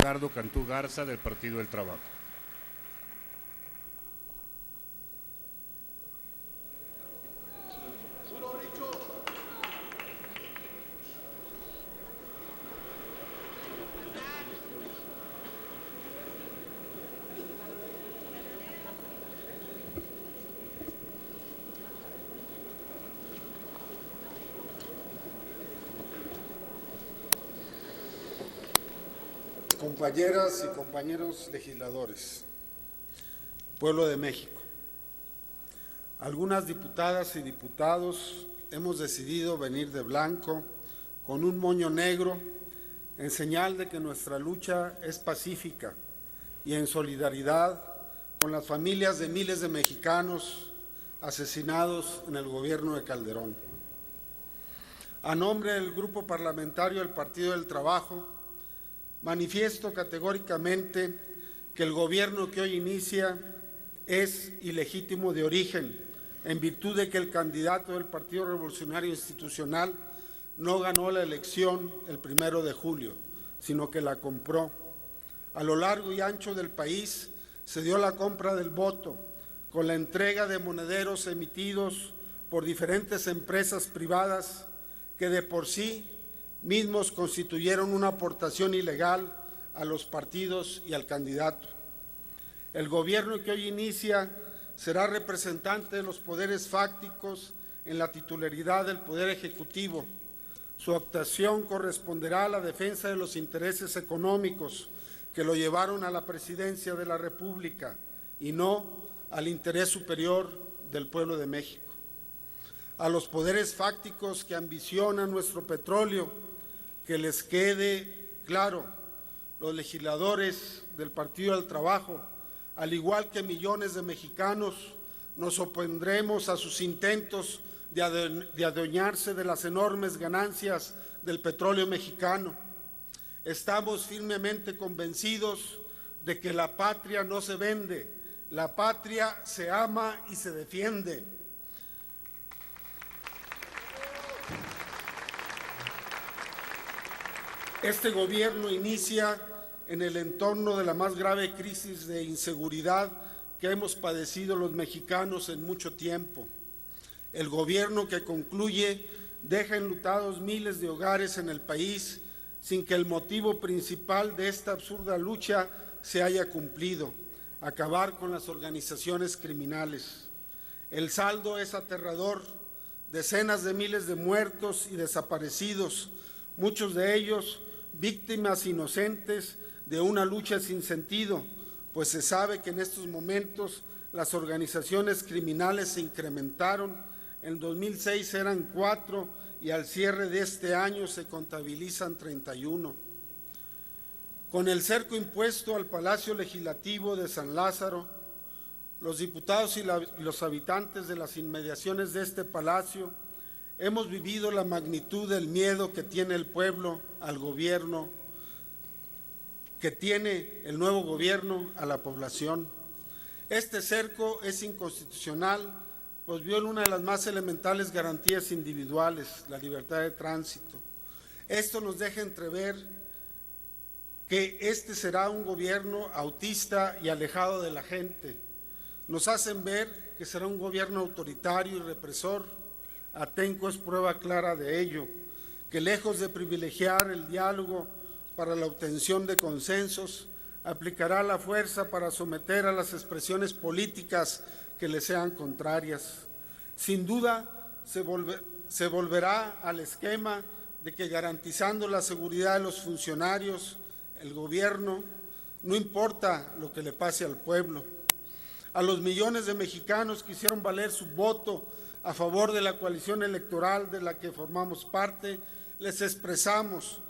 Ricardo Cantú Garza, del Partido del Trabajo. Compañeras y compañeros legisladores, pueblo de México, algunas diputadas y diputados hemos decidido venir de blanco con un moño negro en señal de que nuestra lucha es pacífica y en solidaridad con las familias de miles de mexicanos asesinados en el gobierno de Calderón. A nombre del Grupo Parlamentario del Partido del Trabajo, manifiesto categóricamente que el gobierno que hoy inicia es ilegítimo de origen, en virtud de que el candidato del Partido Revolucionario Institucional no ganó la elección el 1 de julio, sino que la compró. A lo largo y ancho del país se dio la compra del voto, con la entrega de monederos emitidos por diferentes empresas privadas que de por sí mismos constituyeron una aportación ilegal a los partidos y al candidato. El gobierno que hoy inicia será representante de los poderes fácticos en la titularidad del Poder Ejecutivo. Su actuación corresponderá a la defensa de los intereses económicos que lo llevaron a la presidencia de la República y no al interés superior del pueblo de México. A los poderes fácticos que ambicionan nuestro petróleo, que les quede claro, los legisladores del Partido del Trabajo, al igual que millones de mexicanos, nos opondremos a sus intentos de adueñarse de las enormes ganancias del petróleo mexicano. Estamos firmemente convencidos de que la patria no se vende, la patria se ama y se defiende. Este gobierno inicia en el entorno de la más grave crisis de inseguridad que hemos padecido los mexicanos en mucho tiempo. El gobierno que concluye deja enlutados miles de hogares en el país sin que el motivo principal de esta absurda lucha se haya cumplido: acabar con las organizaciones criminales. El saldo es aterrador: decenas de miles de muertos y desaparecidos, muchos de ellos víctimas inocentes de una lucha sin sentido, pues se sabe que en estos momentos las organizaciones criminales se incrementaron. En 2006 eran 4 y al cierre de este año se contabilizan 31. Con el cerco impuesto al Palacio Legislativo de San Lázaro, los diputados y los habitantes de las inmediaciones de este palacio hemos vivido la magnitud del miedo que tiene el pueblo al gobierno, que tiene el nuevo gobierno a la población. Este cerco es inconstitucional, pues viola una de las más elementales garantías individuales, la libertad de tránsito. Esto nos deja entrever que este será un gobierno autista y alejado de la gente. Nos hacen ver que será un gobierno autoritario y represor. Atenco es prueba clara de ello, que lejos de privilegiar el diálogo para la obtención de consensos, aplicará la fuerza para someter a las expresiones políticas que le sean contrarias. Sin duda, se volverá al esquema de que, garantizando la seguridad de los funcionarios, el gobierno, no importa lo que le pase al pueblo. A los millones de mexicanos que hicieron valer su voto a favor de la coalición electoral de la que formamos parte, les expresamos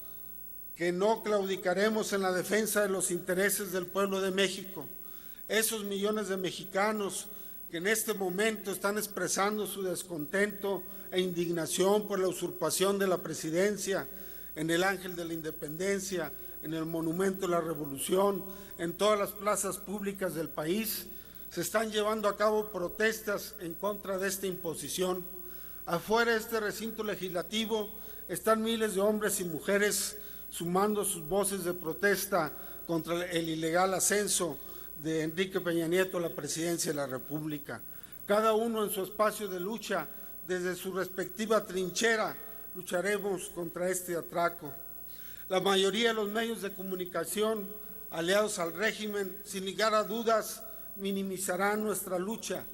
que no claudicaremos en la defensa de los intereses del pueblo de México. Esos millones de mexicanos que en este momento están expresando su descontento e indignación por la usurpación de la presidencia en el Ángel de la Independencia, en el Monumento de la Revolución, en todas las plazas públicas del país, se están llevando a cabo protestas en contra de esta imposición. Afuera de este recinto legislativo están miles de hombres y mujeres sumando sus voces de protesta contra el ilegal ascenso de Enrique Peña Nieto a la presidencia de la República. Cada uno en su espacio de lucha, desde su respectiva trinchera, lucharemos contra este atraco. La mayoría de los medios de comunicación aliados al régimen, sin lugar a dudas, minimizarán nuestra lucha.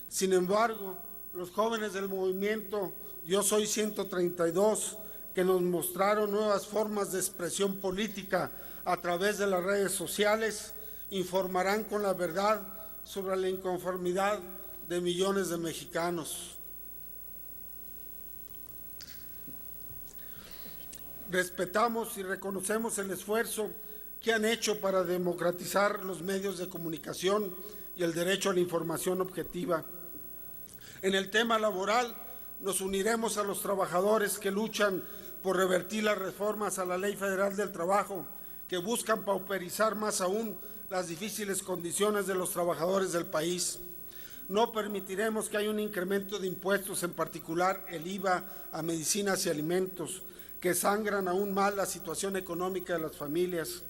Sin embargo, los jóvenes del movimiento Yo Soy 132, que nos mostraron nuevas formas de expresión política a través de las redes sociales, informarán con la verdad sobre la inconformidad de millones de mexicanos. Respetamos y reconocemos el esfuerzo que han hecho para democratizar los medios de comunicación y el derecho a la información objetiva. En el tema laboral, nos uniremos a los trabajadores que luchan por revertir las reformas a la Ley Federal del Trabajo, que buscan pauperizar más aún las difíciles condiciones de los trabajadores del país. No permitiremos que haya un incremento de impuestos, en particular el IVA a medicinas y alimentos, que sangran aún más la situación económica de las familias.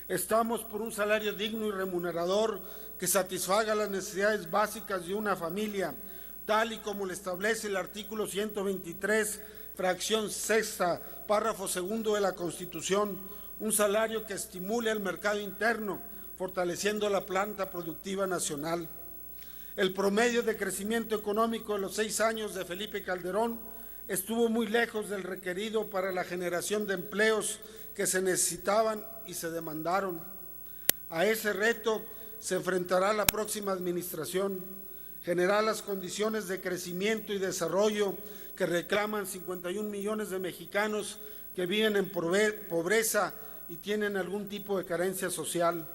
Estamos por un salario digno y remunerador que satisfaga las necesidades básicas de una familia, tal y como lo establece el artículo 123, fracción sexta, párrafo segundo de la Constitución, un salario que estimule el mercado interno, fortaleciendo la planta productiva nacional. El promedio de crecimiento económico de los 6 años de Felipe Calderón estuvo muy lejos del requerido para la generación de empleos que se necesitaban y se demandaron. A ese reto se enfrentará la próxima administración: generar las condiciones de crecimiento y desarrollo que reclaman 51 millones de mexicanos que viven en pobreza y tienen algún tipo de carencia social.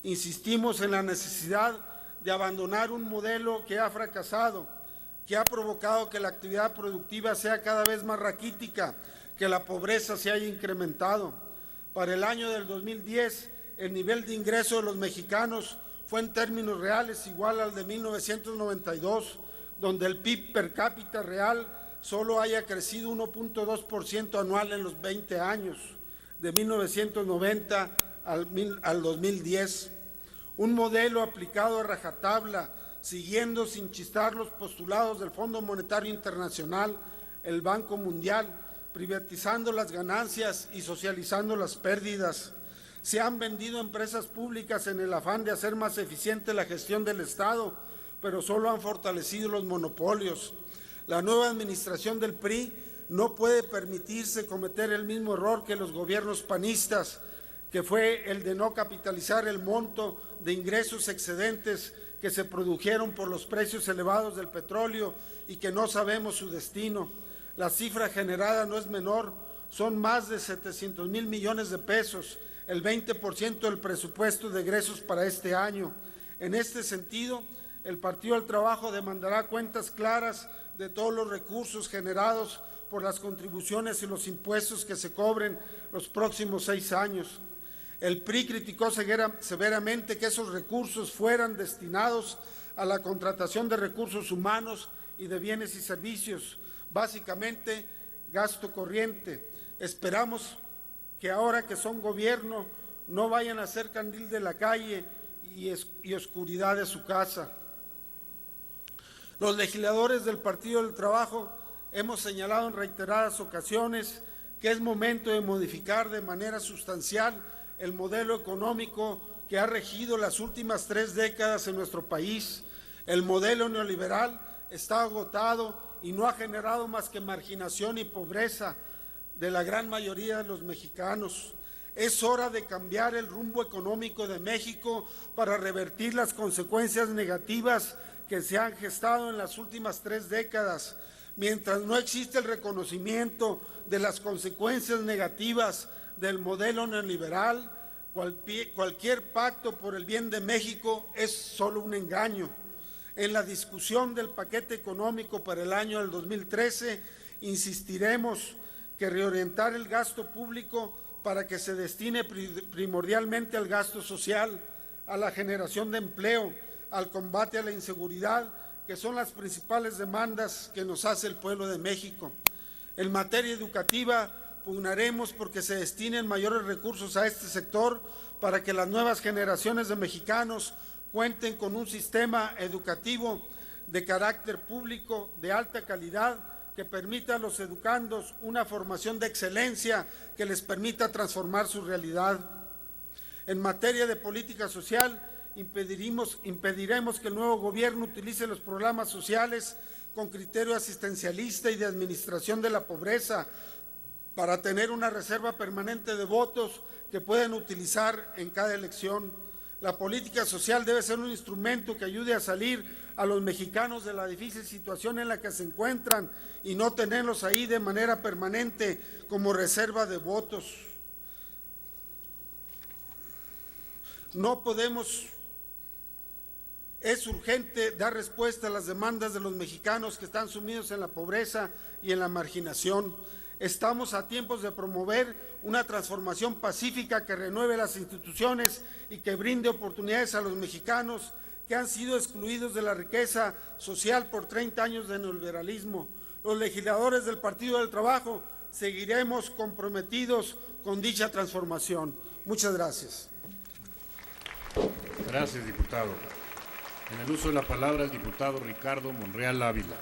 Insistimos en la necesidad de abandonar un modelo que ha fracasado, que ha provocado que la actividad productiva sea cada vez más raquítica, que la pobreza se haya incrementado. Para el año del 2010, el nivel de ingreso de los mexicanos fue en términos reales igual al de 1992, donde el PIB per cápita real solo haya crecido 1.2% anual en los 20 años, de 1990 al 2010. Un modelo aplicado a rajatabla, siguiendo sin chistar los postulados del Fondo Monetario Internacional, el Banco Mundial, privatizando las ganancias y socializando las pérdidas. Se han vendido empresas públicas en el afán de hacer más eficiente la gestión del Estado, pero solo han fortalecido los monopolios. La nueva administración del PRI no puede permitirse cometer el mismo error que los gobiernos panistas, que fue el de no capitalizar el monto de ingresos excedentes que se produjeron por los precios elevados del petróleo y que no sabemos su destino. La cifra generada no es menor, son más de 700,000 millones de pesos, el 20% del presupuesto de egresos para este año. En este sentido, el Partido del Trabajo demandará cuentas claras de todos los recursos generados por las contribuciones y los impuestos que se cobren los próximos 6 años. El PRI criticó severamente que esos recursos fueran destinados a la contratación de recursos humanos y de bienes y servicios, básicamente gasto corriente. Esperamos que ahora que son gobierno no vayan a ser candil de la calle y oscuridad de su casa. Los legisladores del Partido del Trabajo hemos señalado en reiteradas ocasiones que es momento de modificar de manera sustancial el modelo económico que ha regido las últimas 3 décadas en nuestro país. El modelo neoliberal está agotado y no ha generado más que marginación y pobreza de la gran mayoría de los mexicanos. Es hora de cambiar el rumbo económico de México para revertir las consecuencias negativas que se han gestado en las últimas 3 décadas. Mientras no existe el reconocimiento de las consecuencias negativas del modelo neoliberal, cualquier pacto por el bien de México es solo un engaño. En la discusión del paquete económico para el año del 2013, insistiremos que reorientar el gasto público para que se destine primordialmente al gasto social, a la generación de empleo, al combate a la inseguridad, que son las principales demandas que nos hace el pueblo de México. En materia educativa, pugnaremos porque se destinen mayores recursos a este sector para que las nuevas generaciones de mexicanos cuenten con un sistema educativo de carácter público de alta calidad que permita a los educandos una formación de excelencia que les permita transformar su realidad. En materia de política social, impediremos que el nuevo gobierno utilice los programas sociales con criterio asistencialista y de administración de la pobreza para tener una reserva permanente de votos que puedan utilizar en cada elección. La política social debe ser un instrumento que ayude a salir a los mexicanos de la difícil situación en la que se encuentran y no tenerlos ahí de manera permanente como reserva de votos. Es urgente dar respuesta a las demandas de los mexicanos que están sumidos en la pobreza y en la marginación. Estamos a tiempos de promover una transformación pacífica que renueve las instituciones y que brinde oportunidades a los mexicanos que han sido excluidos de la riqueza social por 30 años de neoliberalismo. Los legisladores del Partido del Trabajo seguiremos comprometidos con dicha transformación. Muchas gracias. Gracias, diputado. En el uso de la palabra, el diputado Ricardo Monreal Ávila.